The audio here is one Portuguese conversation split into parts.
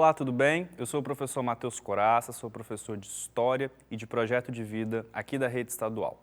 Olá, tudo bem? Eu sou o professor Matheus Coraça, sou professor de História e de Projeto de Vida aqui da Rede Estadual.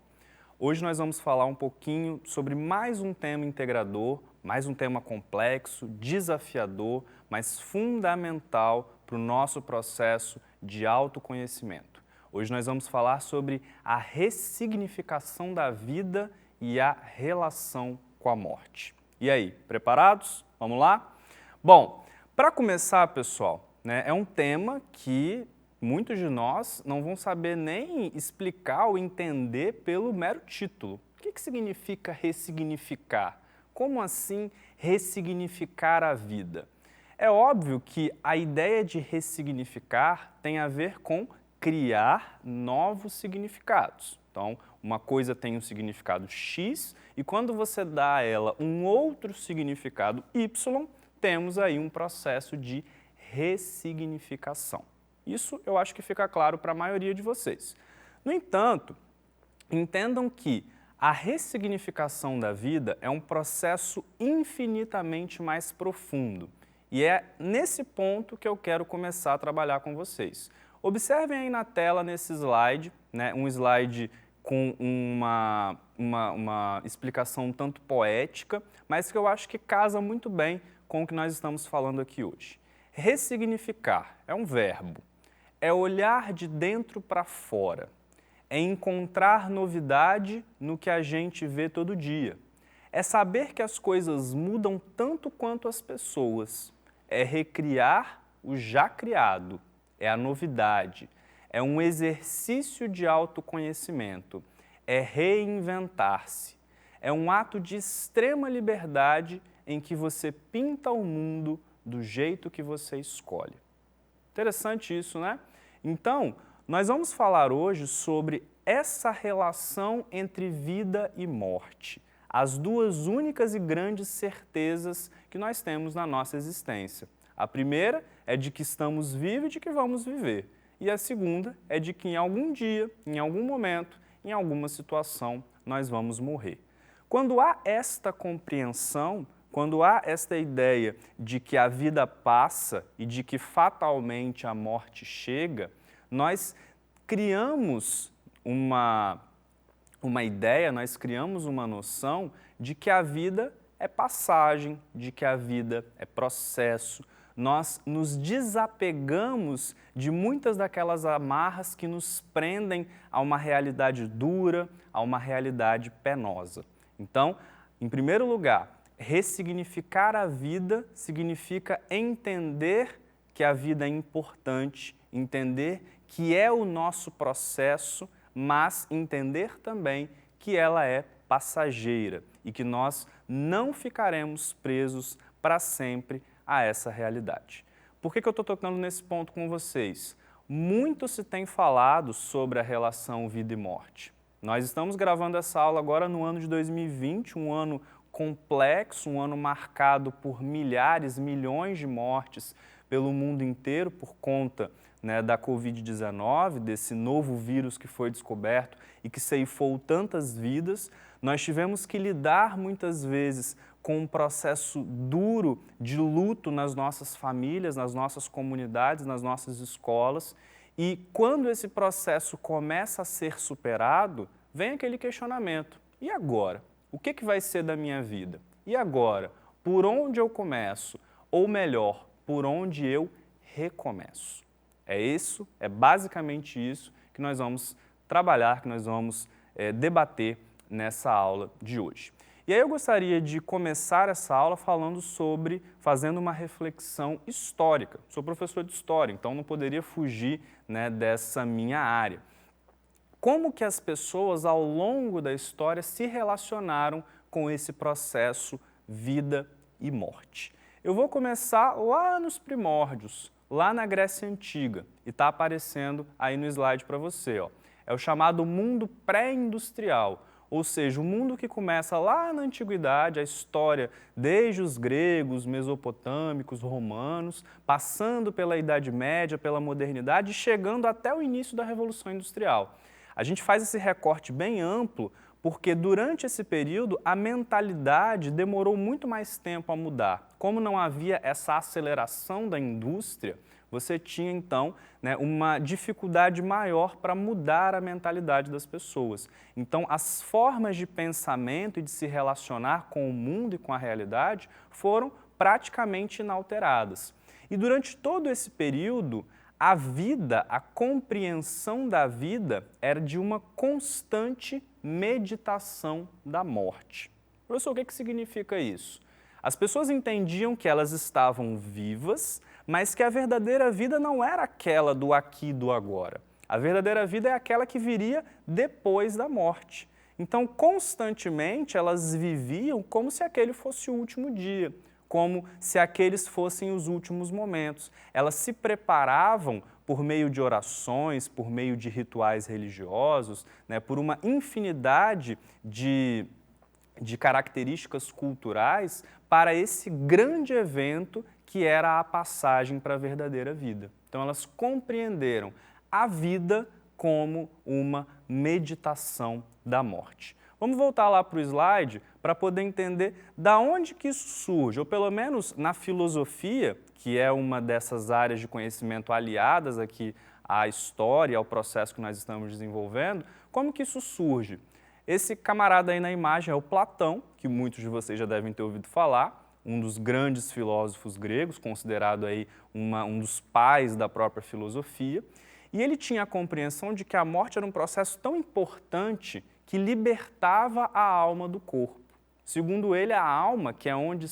Hoje nós vamos falar um pouquinho sobre mais um tema integrador, mais um tema complexo, desafiador, mas fundamental para o nosso processo de autoconhecimento. Hoje nós vamos falar sobre a ressignificação da vida e a relação com a morte. E aí, preparados? Vamos lá? Bom, para começar, pessoal, é um tema que muitos de nós não vão saber nem explicar ou entender pelo mero título. O que significa ressignificar? Como assim ressignificar a vida? É óbvio que a ideia de ressignificar tem a ver com criar novos significados. Então, uma coisa tem um significado X e quando você dá a ela um outro significado Y, temos aí um processo de ressignificação. Isso eu acho que fica claro para a maioria de vocês. No entanto, entendam que a ressignificação da vida é um processo infinitamente mais profundo. E é nesse ponto que eu quero começar a trabalhar com vocês. Observem aí na tela, nesse slide, um slide com uma explicação um tanto poética, mas que eu acho que casa muito bem com o que nós estamos falando aqui hoje. Ressignificar é um verbo, é olhar de dentro para fora, é encontrar novidade no que a gente vê todo dia, é saber que as coisas mudam tanto quanto as pessoas, é recriar o já criado, é a novidade, é um exercício de autoconhecimento, é reinventar-se, é um ato de extrema liberdade em que você pinta o mundo do jeito que você escolhe. Interessante isso, né? Então, nós vamos falar hoje sobre essa relação entre vida e morte, as duas únicas e grandes certezas que nós temos na nossa existência. A primeira é de que estamos vivos e de que vamos viver. E a segunda é de que em algum dia, em algum momento, em alguma situação, nós vamos morrer. Quando há esta compreensão, quando há esta ideia de que a vida passa e de que fatalmente a morte chega, nós criamos uma ideia, nós criamos uma noção de que a vida é passagem, de que a vida é processo. Nós nos desapegamos de muitas daquelas amarras que nos prendem a uma realidade dura, a uma realidade penosa. Então, em primeiro lugar, ressignificar a vida significa entender que a vida é importante, entender que é o nosso processo, mas entender também que ela é passageira e que nós não ficaremos presos para sempre a essa realidade. Por que eu estou tocando nesse ponto com vocês? Muito se tem falado sobre a relação vida e morte. Nós estamos gravando essa aula agora no ano de 2020, um ano complexo, um ano marcado por milhares, milhões de mortes pelo mundo inteiro por conta da Covid-19, desse novo vírus que foi descoberto e que ceifou tantas vidas. Nós tivemos que lidar muitas vezes com um processo duro de luto nas nossas famílias, nas nossas comunidades, nas nossas escolas. E quando esse processo começa a ser superado, vem aquele questionamento: e agora? O que vai ser da minha vida? E agora? Por onde eu começo? Ou melhor, por onde eu recomeço? É basicamente isso que nós vamos trabalhar, que nós vamos debater nessa aula de hoje. E aí eu gostaria de começar essa aula fazendo uma reflexão histórica. Sou professor de História, então não poderia fugir dessa minha área. Como que as pessoas ao longo da história se relacionaram com esse processo vida e morte? Eu vou começar lá nos primórdios, lá na Grécia Antiga, e está aparecendo aí no slide para você. É o chamado mundo pré-industrial, ou seja, o mundo que começa lá na Antiguidade, a história desde os gregos, mesopotâmicos, romanos, passando pela Idade Média, pela modernidade e chegando até o início da Revolução Industrial. A gente faz esse recorte bem amplo porque durante esse período a mentalidade demorou muito mais tempo a mudar. Como não havia essa aceleração da indústria, você tinha então, né, uma dificuldade maior para mudar a mentalidade das pessoas. Então as formas de pensamento e de se relacionar com o mundo e com a realidade foram praticamente inalteradas. E durante todo esse período, a vida, a compreensão da vida era de uma constante meditação da morte. Professor, o que significa isso? As pessoas entendiam que elas estavam vivas, mas que a verdadeira vida não era aquela do aqui e do agora. A verdadeira vida é aquela que viria depois da morte. Então, constantemente, elas viviam como se aquele fosse o último dia, como se aqueles fossem os últimos momentos. Elas se preparavam por meio de orações, por meio de rituais religiosos, né, por uma infinidade de características culturais para esse grande evento que era a passagem para a verdadeira vida. Então elas compreenderam a vida como uma meditação da morte. Vamos voltar lá para o slide para poder entender da onde que isso surge, ou pelo menos na filosofia, que é uma dessas áreas de conhecimento aliadas aqui à história, ao processo que nós estamos desenvolvendo, como que isso surge? Esse camarada aí na imagem é o Platão, que muitos de vocês já devem ter ouvido falar, um dos grandes filósofos gregos, considerado aí um dos pais da própria filosofia, e ele tinha a compreensão de que a morte era um processo tão importante que libertava a alma do corpo. Segundo ele, a alma, que é onde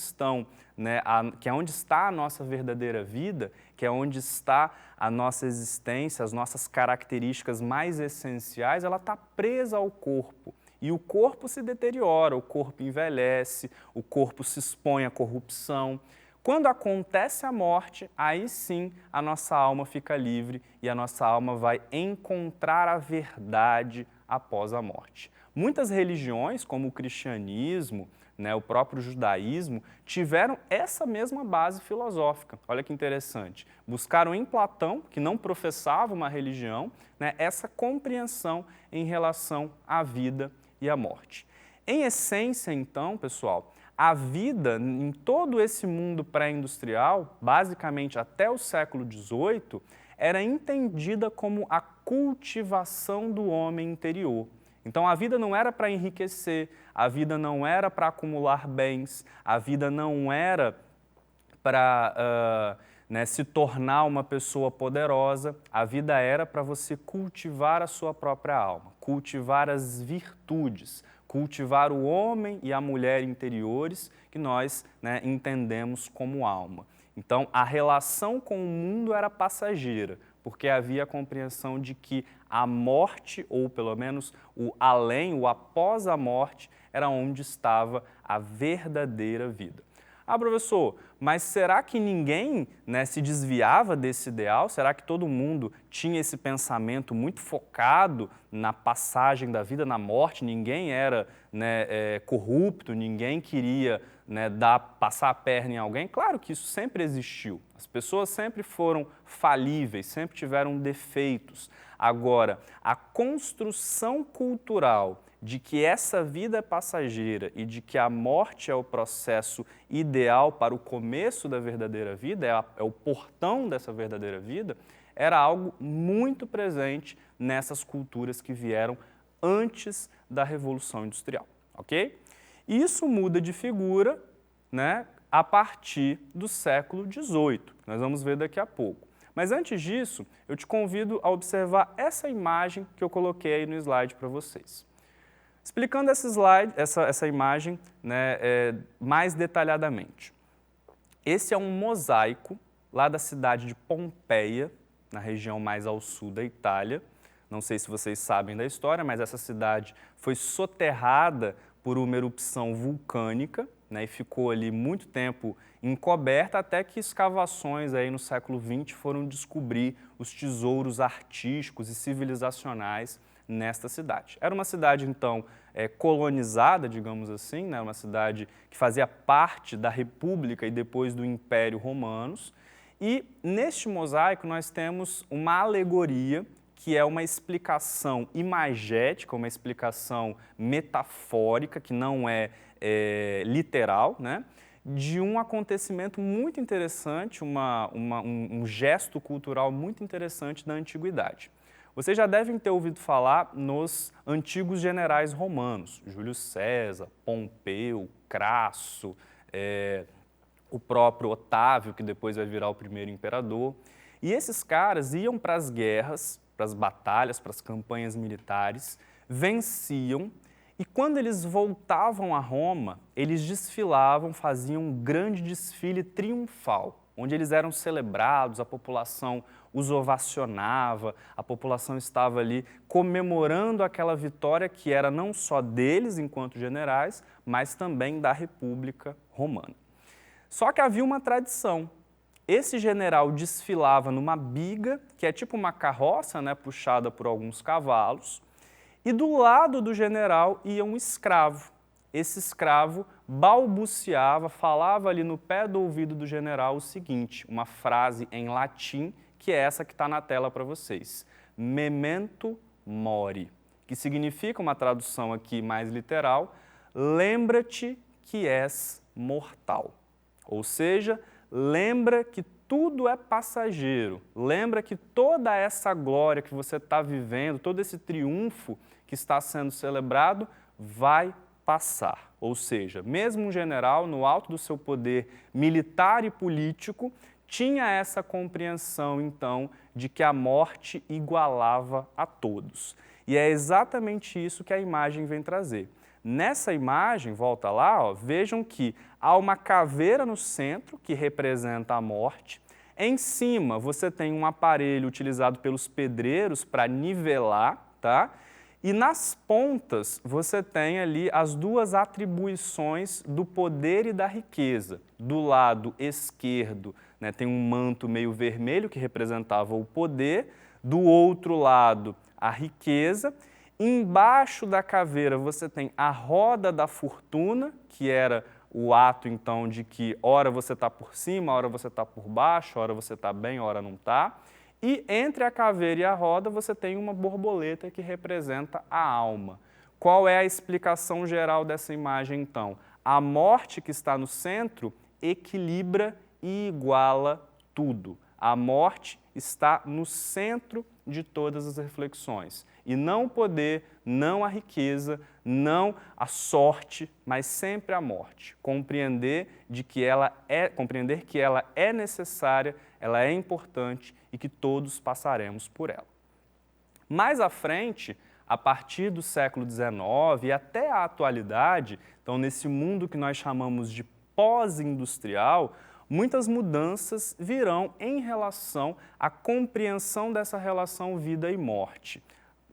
que é onde está a nossa verdadeira vida, que é onde está a nossa existência, as nossas características mais essenciais, ela está presa ao corpo. E o corpo se deteriora, o corpo envelhece, o corpo se expõe à corrupção. Quando acontece a morte, aí sim a nossa alma fica livre e a nossa alma vai encontrar a verdade após a morte. Muitas religiões, como o cristianismo, né, o próprio judaísmo, tiveram essa mesma base filosófica. Olha que interessante. Buscaram em Platão, que não professava uma religião, né, essa compreensão em relação à vida e à morte. Em essência, então, pessoal, a vida em todo esse mundo pré-industrial, basicamente até o século XVIII, era entendida como a cultivação do homem interior. Então a vida não era para enriquecer, a vida não era para acumular bens, a vida não era para se tornar uma pessoa poderosa, a vida era para você cultivar a sua própria alma, cultivar as virtudes, cultivar o homem e a mulher interiores que nós entendemos como alma. Então a relação com o mundo era passageira, porque havia a compreensão de que a morte, ou pelo menos o além, o após a morte, era onde estava a verdadeira vida. Ah, professor, mas será que ninguém se desviava desse ideal? Será que todo mundo tinha esse pensamento muito focado na passagem da vida, na morte? Ninguém era corrupto, ninguém queria passar a perna em alguém? Claro que isso sempre existiu. As pessoas sempre foram falíveis, sempre tiveram defeitos. Agora, a construção cultural de que essa vida é passageira e de que a morte é o processo ideal para o começo da verdadeira vida, é o portão dessa verdadeira vida, era algo muito presente nessas culturas que vieram antes da Revolução Industrial, ok? E isso muda de figura a partir do século XVIII, nós vamos ver daqui a pouco. Mas antes disso, eu te convido a observar essa imagem que eu coloquei aí no slide para vocês. Explicando essa imagem mais detalhadamente. Esse é um mosaico lá da cidade de Pompeia, na região mais ao sul da Itália. Não sei se vocês sabem da história, mas essa cidade foi soterrada por uma erupção vulcânica e ficou ali muito tempo encoberta até que escavações aí no século XX foram descobrir os tesouros artísticos e civilizacionais nesta cidade. Era uma cidade, então, colonizada, digamos assim, uma cidade que fazia parte da República e depois do Império Romanos. E neste mosaico nós temos uma alegoria que é uma explicação imagética, uma explicação metafórica, que não é, literal, né? De um acontecimento muito interessante, um gesto cultural muito interessante da antiguidade. Vocês já devem ter ouvido falar nos antigos generais romanos, Júlio César, Pompeu, Crasso, o próprio Otávio, que depois vai virar o primeiro imperador. E esses caras iam para as guerras, para as batalhas, para as campanhas militares, venciam, e quando eles voltavam a Roma, eles desfilavam, faziam um grande desfile triunfal, onde eles eram celebrados, a população os ovacionava, a população estava ali comemorando aquela vitória que era não só deles enquanto generais, mas também da República Romana. Só que havia uma tradição. Esse general desfilava numa biga, que é tipo uma carroça, né, puxada por alguns cavalos, e do lado do general ia um escravo. Esse escravo balbuciava, falava ali no pé do ouvido do general o seguinte, uma frase em latim, que é essa que está na tela para vocês. Memento mori, que significa, uma tradução aqui mais literal, lembra-te que és mortal. Ou seja, lembra que tudo é passageiro, lembra que toda essa glória que você está vivendo, todo esse triunfo que está sendo celebrado, vai passar. Ou seja, mesmo um general, no alto do seu poder militar e político, tinha essa compreensão, então, de que a morte igualava a todos. E é exatamente isso que a imagem vem trazer. Nessa imagem, volta lá, ó, vejam que há uma caveira no centro, que representa a morte. Em cima, você tem um aparelho utilizado pelos pedreiros para nivelar, tá? E nas pontas, você tem ali as duas atribuições do poder e da riqueza. Do lado esquerdo, né, tem um manto meio vermelho, que representava o poder. Do outro lado, a riqueza. Embaixo da caveira você tem a roda da fortuna, que era o ato, então, de que ora você está por cima, ora você está por baixo, ora você está bem, ora não está. E entre a caveira e a roda você tem uma borboleta que representa a alma. Qual é a explicação geral dessa imagem, então? A morte que está no centro equilibra e iguala tudo. A morte está no centro de todas as reflexões. E não o poder, não a riqueza, não a sorte, mas sempre a morte. Compreender que ela é necessária, ela é importante e que todos passaremos por ela. Mais à frente, a partir do século XIX e até a atualidade, então nesse mundo que nós chamamos de pós-industrial, muitas mudanças virão em relação à compreensão dessa relação vida e morte.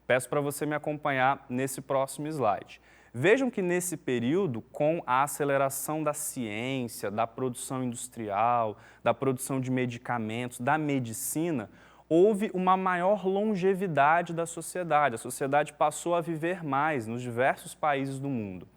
Peço para você me acompanhar nesse próximo slide. Vejam que nesse período, com a aceleração da ciência, da produção industrial, da produção de medicamentos, da medicina, houve uma maior longevidade da sociedade. A sociedade passou a viver mais nos diversos países do mundo.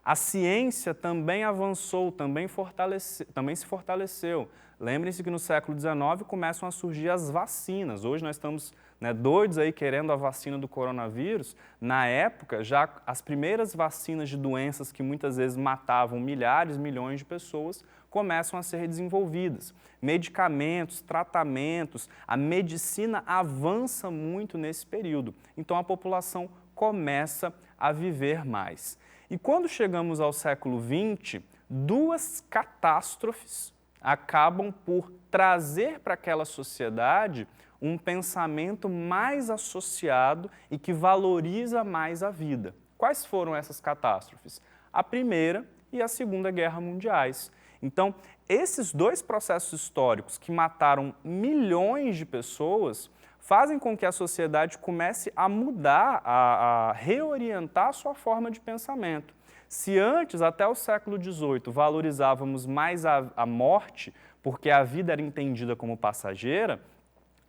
A ciência também avançou, também se fortaleceu. Lembrem-se que no século XIX começam a surgir as vacinas. Hoje nós estamos doidos aí querendo a vacina do coronavírus. Na época, já as primeiras vacinas de doenças que muitas vezes matavam milhares, milhões de pessoas começam a ser desenvolvidas. Medicamentos, tratamentos, a medicina avança muito nesse período. Então a população começa a viver mais. E quando chegamos ao século XX, duas catástrofes acabam por trazer para aquela sociedade um pensamento mais associado e que valoriza mais a vida. Quais foram essas catástrofes? A Primeira e a Segunda Guerra Mundiais. Então, esses dois processos históricos que mataram milhões de pessoas fazem com que a sociedade comece a mudar, a reorientar a sua forma de pensamento. Se antes, até o século XVIII, valorizávamos mais a morte, porque a vida era entendida como passageira,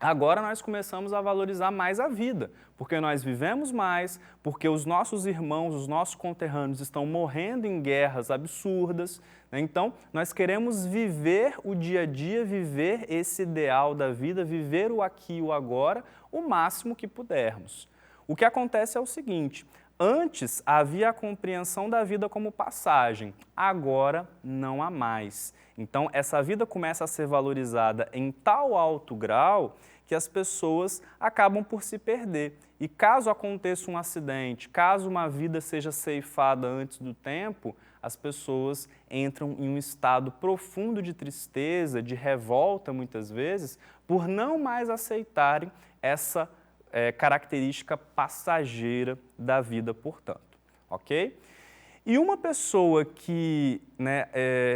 agora nós começamos a valorizar mais a vida, porque nós vivemos mais, porque os nossos irmãos, os nossos conterrâneos estão morrendo em guerras absurdas, né? Então, nós queremos viver o dia a dia, viver esse ideal da vida, viver o aqui e o agora, o máximo que pudermos. O que acontece é o seguinte: antes havia a compreensão da vida como passagem, agora não há mais. Então, essa vida começa a ser valorizada em tal alto grau que as pessoas acabam por se perder. E caso aconteça um acidente, caso uma vida seja ceifada antes do tempo, as pessoas entram em um estado profundo de tristeza, de revolta muitas vezes, por não mais aceitarem essa característica passageira da vida, portanto, ok? E uma pessoa que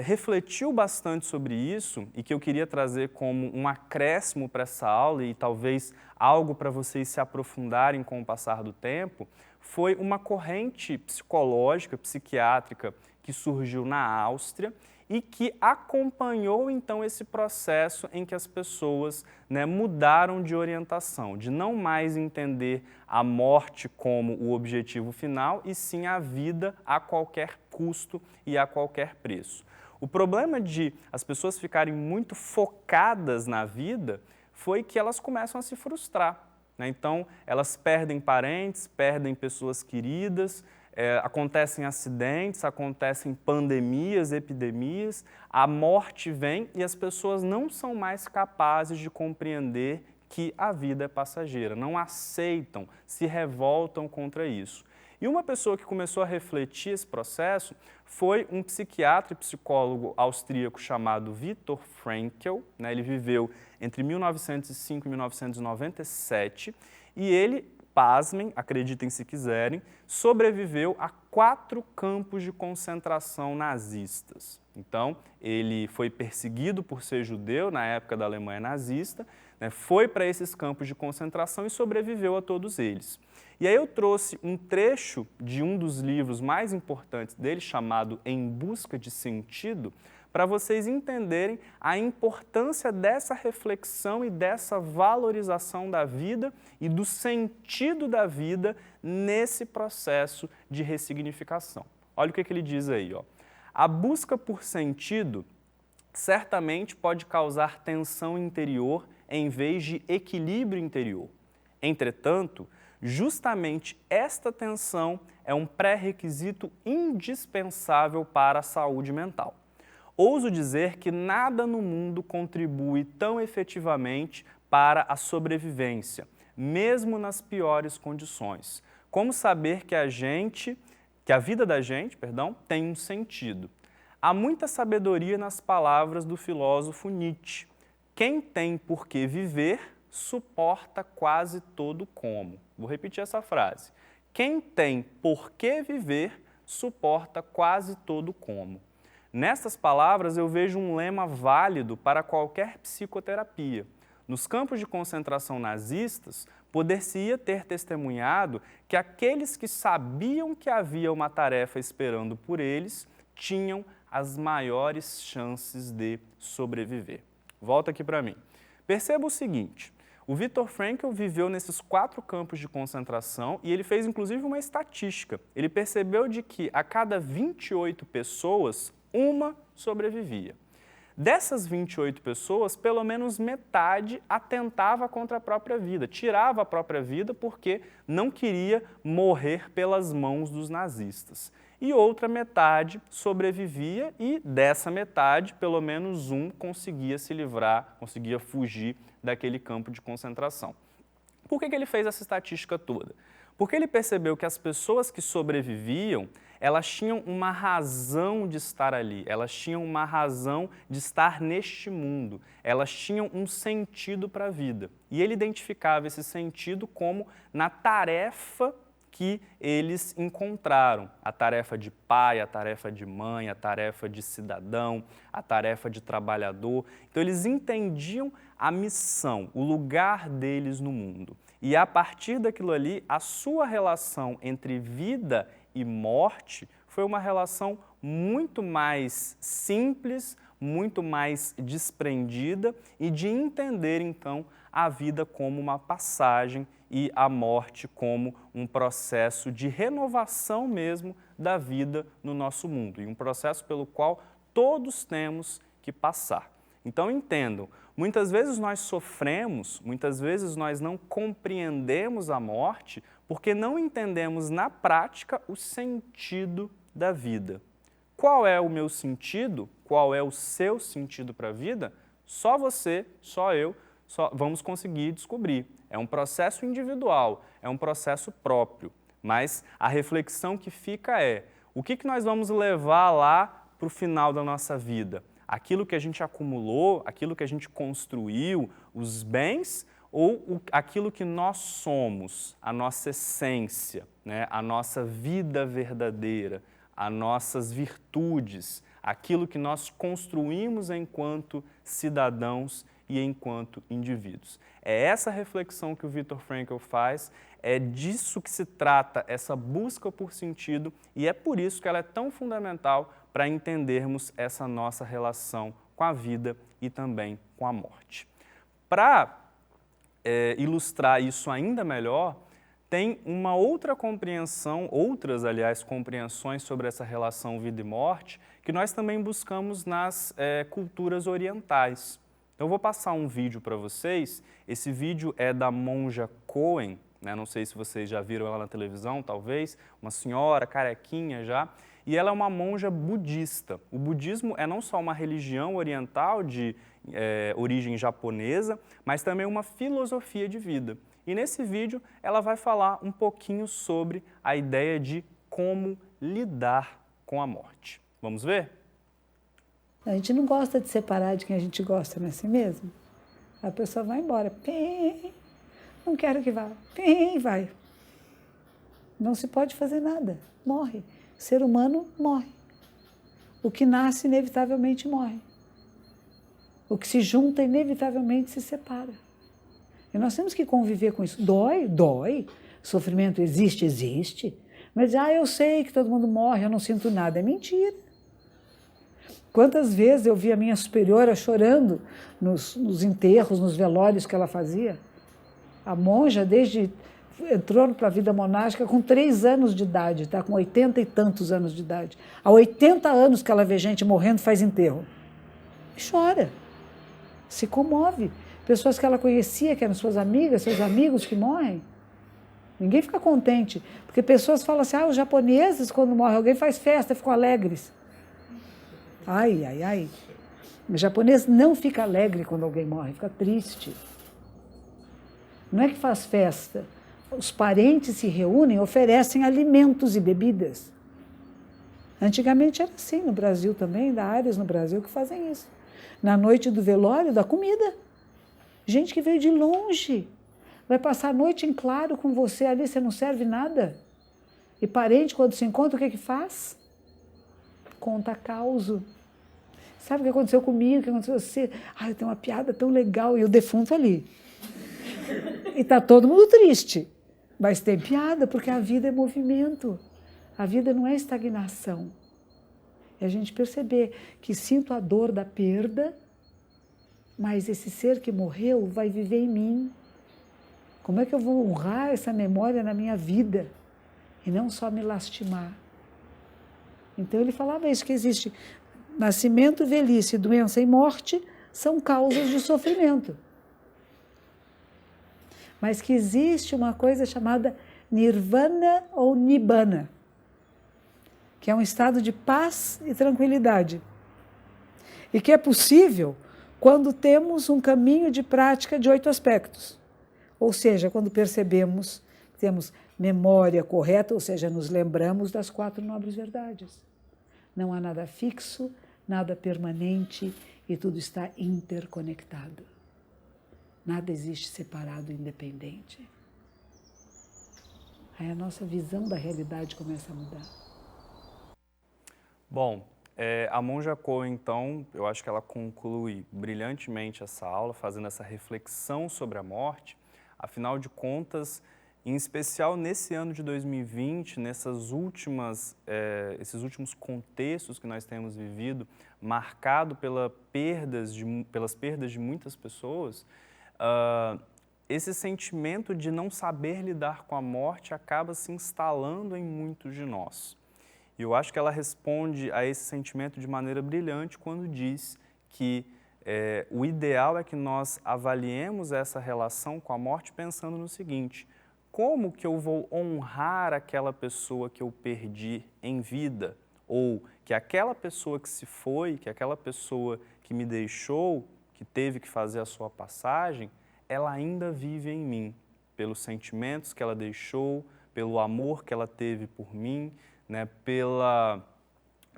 refletiu bastante sobre isso e que eu queria trazer como um acréscimo para essa aula e talvez algo para vocês se aprofundarem com o passar do tempo, foi uma corrente psicológica, psiquiátrica que surgiu na Áustria e que acompanhou então esse processo em que as pessoas mudaram de orientação, de não mais entender a morte como o objetivo final e sim a vida a qualquer custo e a qualquer preço. O problema de as pessoas ficarem muito focadas na vida foi que elas começam a se frustrar, né? Então, elas perdem parentes, perdem pessoas queridas, acontecem acidentes, acontecem pandemias, epidemias, a morte vem e as pessoas não são mais capazes de compreender que a vida é passageira, não aceitam, se revoltam contra isso. E uma pessoa que começou a refletir esse processo foi um psiquiatra e psicólogo austríaco chamado Viktor Frankl, né? Ele viveu entre 1905 e 1997 e ele, pasmem, acreditem se quiserem, sobreviveu a 4 campos de concentração nazistas. Então, ele foi perseguido por ser judeu na época da Alemanha nazista, foi para esses campos de concentração e sobreviveu a todos eles. E aí eu trouxe um trecho de um dos livros mais importantes dele, chamado Em Busca de Sentido, para vocês entenderem a importância dessa reflexão e dessa valorização da vida e do sentido da vida nesse processo de ressignificação. Olha o que ele diz aí, ó. A busca por sentido certamente pode causar tensão interior em vez de equilíbrio interior. Entretanto, justamente esta tensão é um pré-requisito indispensável para a saúde mental. Ouso dizer que nada no mundo contribui tão efetivamente para a sobrevivência, mesmo nas piores condições, como saber que a vida da gente, tem um sentido. Há muita sabedoria nas palavras do filósofo Nietzsche. Quem tem por que viver, suporta quase todo como. Vou repetir essa frase. Quem tem por que viver, suporta quase todo como. Nestas palavras eu vejo um lema válido para qualquer psicoterapia. Nos campos de concentração nazistas, poder-se-ia ter testemunhado que aqueles que sabiam que havia uma tarefa esperando por eles tinham as maiores chances de sobreviver. Volta aqui para mim. Perceba o seguinte, o Viktor Frankl viveu nesses 4 campos de concentração e ele fez inclusive uma estatística. Ele percebeu de que a cada 28 pessoas, uma sobrevivia. Dessas 28 pessoas, pelo menos metade atentava contra a própria vida, tirava a própria vida porque não queria morrer pelas mãos dos nazistas. E outra metade sobrevivia e dessa metade, pelo menos um conseguia se livrar, conseguia fugir daquele campo de concentração. Por que ele fez essa estatística toda? Porque ele percebeu que as pessoas que sobreviviam, elas tinham uma razão de estar ali, elas tinham uma razão de estar neste mundo, elas tinham um sentido para a vida. E ele identificava esse sentido como na tarefa que eles encontraram, a tarefa de pai, a tarefa de mãe, a tarefa de cidadão, a tarefa de trabalhador. Então eles entendiam a missão, o lugar deles no mundo. E a partir daquilo ali, a sua relação entre vida e morte foi uma relação muito mais simples, muito mais desprendida e de entender, então, a vida como uma passagem e a morte como um processo de renovação mesmo da vida no nosso mundo e um processo pelo qual todos temos que passar. Então entendam, muitas vezes nós sofremos, muitas vezes nós não compreendemos a morte porque não entendemos na prática o sentido da vida. Qual é o meu sentido? Qual é o seu sentido para a vida? Só você, só eu, vamos conseguir descobrir. É um processo individual, é um processo próprio, mas a reflexão que fica é, o que nós vamos levar lá para o final da nossa vida? Aquilo que a gente acumulou, aquilo que a gente construiu, os bens, ou aquilo que nós somos, a nossa essência, né? A nossa vida verdadeira, as nossas virtudes, aquilo que nós construímos enquanto cidadãos e enquanto indivíduos. É essa reflexão que o Viktor Frankl faz, é disso que se trata essa busca por sentido e é por isso que ela é tão fundamental para entendermos essa nossa relação com a vida e também com a morte. Para ilustrar isso ainda melhor, tem uma outra compreensão, outras, aliás, compreensões sobre essa relação vida e morte, que nós também buscamos nas culturas orientais. Então, eu vou passar um vídeo para vocês. Esse vídeo é da monja Coen, né? Não sei se vocês já viram ela na televisão, talvez, uma senhora carequinha já, e ela é uma monja budista. O budismo é não só uma religião oriental de origem japonesa, mas também uma filosofia de vida. E nesse vídeo ela vai falar um pouquinho sobre a ideia de como lidar com a morte. Vamos ver? A gente não gosta de separar de quem a gente gosta, não é assim mesmo? A pessoa vai embora, pim, não quero que vá, pim, vai. Não se pode fazer nada, morre. O ser humano morre. O que nasce inevitavelmente morre. O que se junta inevitavelmente se separa. E nós temos que conviver com isso. Dói, dói. Sofrimento existe, existe. Mas, eu sei que todo mundo morre, eu não sinto nada. É mentira. Quantas vezes eu vi a minha superiora chorando nos enterros, nos velórios que ela fazia. A monja, entrou para a vida monástica com 3 anos de idade, está com 80 e tantos anos de idade. Há 80 anos que ela vê gente morrendo, faz enterro. E chora, se comove. Pessoas que ela conhecia, que eram suas amigas, seus amigos que morrem. Ninguém fica contente, porque pessoas falam assim, os japoneses, quando morre alguém, faz festa, ficam alegres. Ai, ai, ai. O japonês não fica alegre quando alguém morre, fica triste. Não é que faz festa. Os parentes se reúnem, oferecem alimentos e bebidas. Antigamente era assim, no Brasil também, há áreas no Brasil que fazem isso. Na noite do velório, dá comida. Gente que veio de longe, vai passar a noite em claro com você ali, você não serve nada. E parente, quando se encontra, o que faz? Conta causo. Sabe o que aconteceu comigo, o que aconteceu com você? Eu tenho uma piada tão legal, e o defunto ali. E está todo mundo triste. Mas tem piada, porque a vida é movimento. A vida não é estagnação. É a gente perceber que sinto a dor da perda, mas esse ser que morreu vai viver em mim. Como é que eu vou honrar essa memória na minha vida? E não só me lastimar. Então ele falava isso, que existe nascimento, velhice, doença e morte são causas de sofrimento. Mas que existe uma coisa chamada nirvana ou nibbana, que é um estado de paz e tranquilidade. E que é possível quando temos um caminho de prática de 8 aspectos. Ou seja, quando percebemos que temos memória correta, ou seja, nos lembramos das 4 nobres verdades. Não há nada fixo, nada permanente e tudo está interconectado. Nada existe separado e independente. Aí a nossa visão da realidade começa a mudar. Bom, a monja Coen, então, eu acho que ela conclui brilhantemente essa aula, fazendo essa reflexão sobre a morte. Afinal de contas, em especial nesse ano de 2020, esses últimos contextos que nós temos vivido, marcado pelas perdas de muitas pessoas, esse sentimento de não saber lidar com a morte acaba se instalando em muitos de nós. E eu acho que ela responde a esse sentimento de maneira brilhante quando diz que o ideal é que nós avaliemos essa relação com a morte pensando no seguinte: como que eu vou honrar aquela pessoa que eu perdi em vida? Ou que aquela pessoa que se foi, que aquela pessoa que me deixou, que teve que fazer a sua passagem, ela ainda vive em mim, pelos sentimentos que ela deixou, pelo amor que ela teve por mim, né,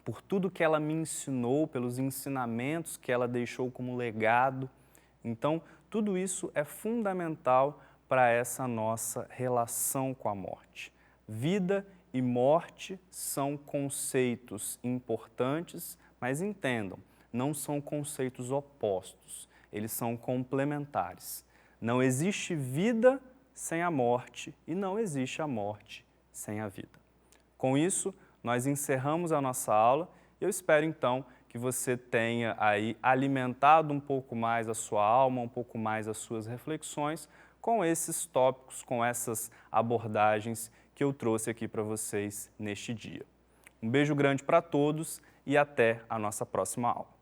por tudo que ela me ensinou, pelos ensinamentos que ela deixou como legado. Então, tudo isso é fundamental para essa nossa relação com a morte. Vida e morte são conceitos importantes, mas entendam, não são conceitos opostos, eles são complementares. Não existe vida sem a morte e não existe a morte sem a vida. Com isso, nós encerramos a nossa aula e eu espero então que você tenha aí alimentado um pouco mais a sua alma, um pouco mais as suas reflexões com esses tópicos, com essas abordagens que eu trouxe aqui para vocês neste dia. Um beijo grande para todos e até a nossa próxima aula.